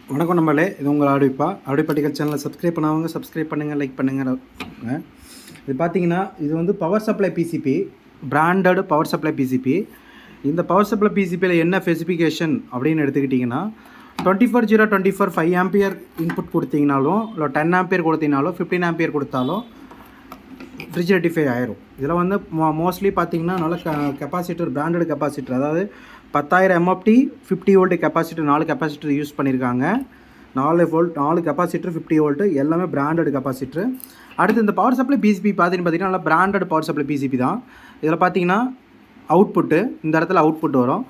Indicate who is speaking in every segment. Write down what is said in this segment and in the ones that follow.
Speaker 1: வணக்கம் நம்மளே, இது உங்கள் ஆடிப்பாட்டிகள் சேனலை சப்ஸ்கிரைப் பண்ணாதவங்க சப்ஸ்கிரைப் பண்ணுங்கள், லைக் பண்ணுங்கள். இது பார்த்தீங்கன்னா இது வந்து power supply PCB, branded power supply PCB. இந்த பவர் சப்ளை பிசிபியில் என்ன ஸ்பெசிஃபிகேஷன் அப்படின்னு எடுத்துக்கிட்டிங்கன்னா 24/0/24 5 ஆம்பியர் இன்புட் கொடுத்தீங்கனாலும், இல்லை 10 ஆம்பியர் கொடுத்தீங்கனாலும், 15 ஆம்பியர் கொடுத்தாலும் ஃப்ரிட்ஜ் ரெட்டிஃபை ஆயிரும். இதில் வந்து மோஸ்ட்லி பார்த்தீங்கன்னா நல்ல கெப்பாசிட்டர், பிராண்டட் கெப்பாசிட்டர், அதாவது 10,000 MFT 50 volt capacitor, 4 capacitor use பண்ணியிருக்காங்க. 4 கெப்பாசிட்டர் 50 வோல்ட்டு எல்லாமே பிராண்டட் கெப்பாசிட்டர். அடுத்து இந்த பவர் சப்ளை பிசிபி பார்த்தீங்கன்னா நல்லா பிராண்டட் பவர் சப்ளை பிசிபி தான். இதில் பார்த்தீங்கன்னா அவுட்புட்டு இந்த இடத்துல அவுட்புட் வரும்.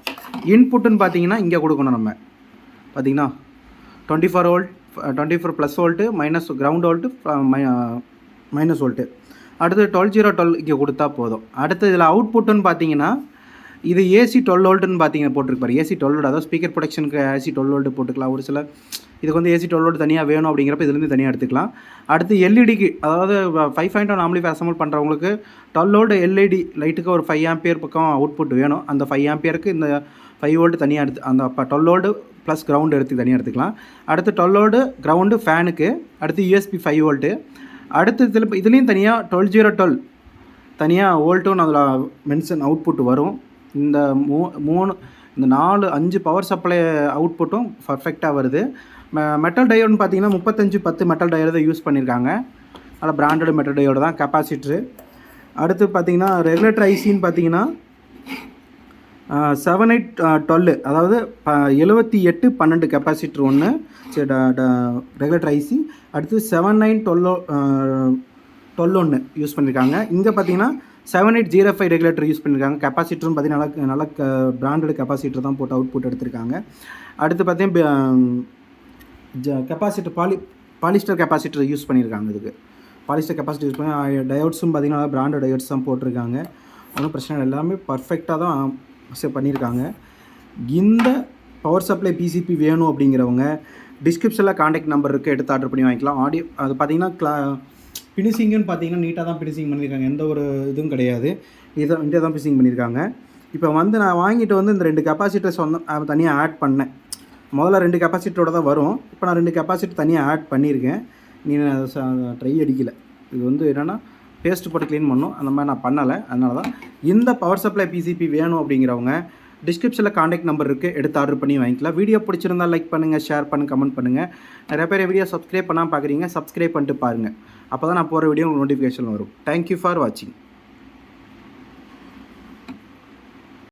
Speaker 1: இன்புட்டுன்னு பார்த்தீங்கன்னா இங்கே கொடுக்கணும். நம்ம பார்த்தீங்கன்னா 24 volt, 24 plus volt, minus ground volt, minus volt. அடுத்து 12/0/12 இங்கே கொடுத்தா போதும். அடுத்து இதில் அவுட்புட்டுன்னு பார்த்தீங்கன்னா இது ஏசி 12 வோல்ட்டுன்னு பார்த்தீங்கன்னா போட்டிருப்பாரு. ஏசி 12 வோல்ட், அதாவது ஸ்பீக்கர் ப்ரொடக்ஷனுக்கு ஏசி 12 வோல்ட்டு போட்டுக்கலாம். ஒரு சில இதுக்கு வந்து ஏசி 12 வோல்ட் தனியாக வேணும் அப்படிங்கிறப்ப இதுலேருந்து தனியாக எடுத்துக்கலாம். அடுத்து எல்இடிக்கு, அதாவது 5.1 ஆம்பிளிஃபையர் அசம்பிள் பண்ணுறவங்களுக்கு 12 வோல்ட் எல்இடி லைட்டுக்கு ஒரு 5 ஆம்பியர் பக்கம் அவுட்புட் வேணும். அந்த 5 ஆம்பியருக்கு இந்த 5 வோல்ட் தனியாக எடுத்து, அந்த 12 வோல்ட் ப்ளஸ் கிரவுண்டு தனியாக எடுத்துக்கலாம். அடுத்து 12 வோல்ட் கிரவுண்டு ஃபேனுக்கு. அடுத்து யூஎஸ்பி 5 வோல்ட்டு. அடுத்து இதுலேயும் தனியாக 12/0/12 தனியாக வோல்ட்டும் அதில் மென்ஷன் அவுட்புட் வரும். இந்த 5 பவர் சப்ளை அவுட்புட்டும் பர்ஃபெக்டாக வருது. மெட்டல் டயோடுன்னு பார்த்தீங்கன்னா 3510 மெட்டல் டயோடு தான் யூஸ் பண்ணியிருக்காங்க. அதில் பிராண்டட் மெட்டல் டயோடு தான் கெப்பாசிட்ரு. அடுத்து பார்த்தீங்கன்னா ரெகுலேட்டர் ஐசின்னு பார்த்தீங்கன்னா 7812, அதாவது 7812 கெப்பாசிட்டர் ஒன்று ரெகுலேட்டர் ஐசி. அடுத்து 7912 யூஸ் பண்ணியிருக்காங்க. இங்கே பார்த்தீங்கன்னா 7805 ரெகுலேட்டர் யூஸ் பண்ணியிருக்காங்க. கெப்பாசிட்டரும் பார்த்தீங்கன்னா நல்லா பிராண்டட் கெப்பாசிட்டர் தான் போட்டு அவுட்புட் எடுத்திருக்காங்க. அடுத்து பார்த்தீங்கன்னா கெப்பாசிட்டர் பாலிஸ்டர் கெப்பாசிட்டர் யூஸ் பண்ணியிருக்காங்க. இதுக்கு பாலிஸ்டர் கெப்பாசிட்டர் யூஸ் பண்ணி டயோட்ஸும் பார்த்தீங்கன்னா பிராண்டட் டயோட்ஸ் தான் போட்டிருக்காங்க. ஒன்றும் பிரச்சனை இல்லை, எல்லாமே பர்ஃபெக்டாக தான் பண்ணியிருக்காங்க. இந்த பவர் சப்ளை பிசிபி வேணும் அப்படிங்கிறவங்க டிஸ்கிரிப்ஷனில் காண்டாக்ட் நம்பர் இருக்குது, எடுத்து ஆர்டர் பண்ணி வாங்கிக்கலாம். ஆடியோ அது பார்த்தீங்கன்னா ஃபினிஷிங்குன்னு பார்த்தீங்கன்னா நீட்டாக தான் ஃபினிஷிங் பண்ணியிருக்காங்க. எந்த ஒரு இதுவும் கிடையாது. நீட்டாக தான் ஃபினிஷிங் பண்ணியிருக்காங்க. இப்போ வந்து நான் வாங்கிட்டு வந்து இந்த 2 கெப்பாசிட்டர்ஸ் வந்து தனியாக ஆட் பண்ணேன். முதல்ல 2 கெப்பாசிட்டரோட தான் வரும். இப்போ நான் 2 கெப்பாசிட்டர் தனியாக ஆட் பண்ணியிருக்கேன். நீ ட்ரை அடிக்கலை. இது வந்து என்னென்னா பேஸ்ட் போட்டு க்ளீன் பண்ணணும், அந்த மாதிரி நான் பண்ணலை. அதனால தான் இந்த பவர் சப்ளை பிசிபி வேணும் அப்படிங்கிறவங்க டிஸ்கிரிப்ஷனில் காண்டாக்ட் நம்பர் இருக்குது, எடுத்து ஆர்டர் பண்ணி வாங்கிக்கலாம். வீடியோ பிடிச்சிருந்தால் லைக் பண்ணுங்கள், ஷேர் பண்ணுங்கள், கமெண்ட் பண்ணுங்கள். நிறைய பேர் வீடியோ சப்ஸ்கிரைப் பண்ணாமல் பார்க்குறீங்க, சப்ஸ்கிரைப் பண்ணிட்டு பாருங்கள். அப்போ தான் நான் போகிற வீடியோ உங்களுக்கு நோட்டிஃபிகேஷன் வரும். தேங்க்யூ ஃபார் வாட்சிங்.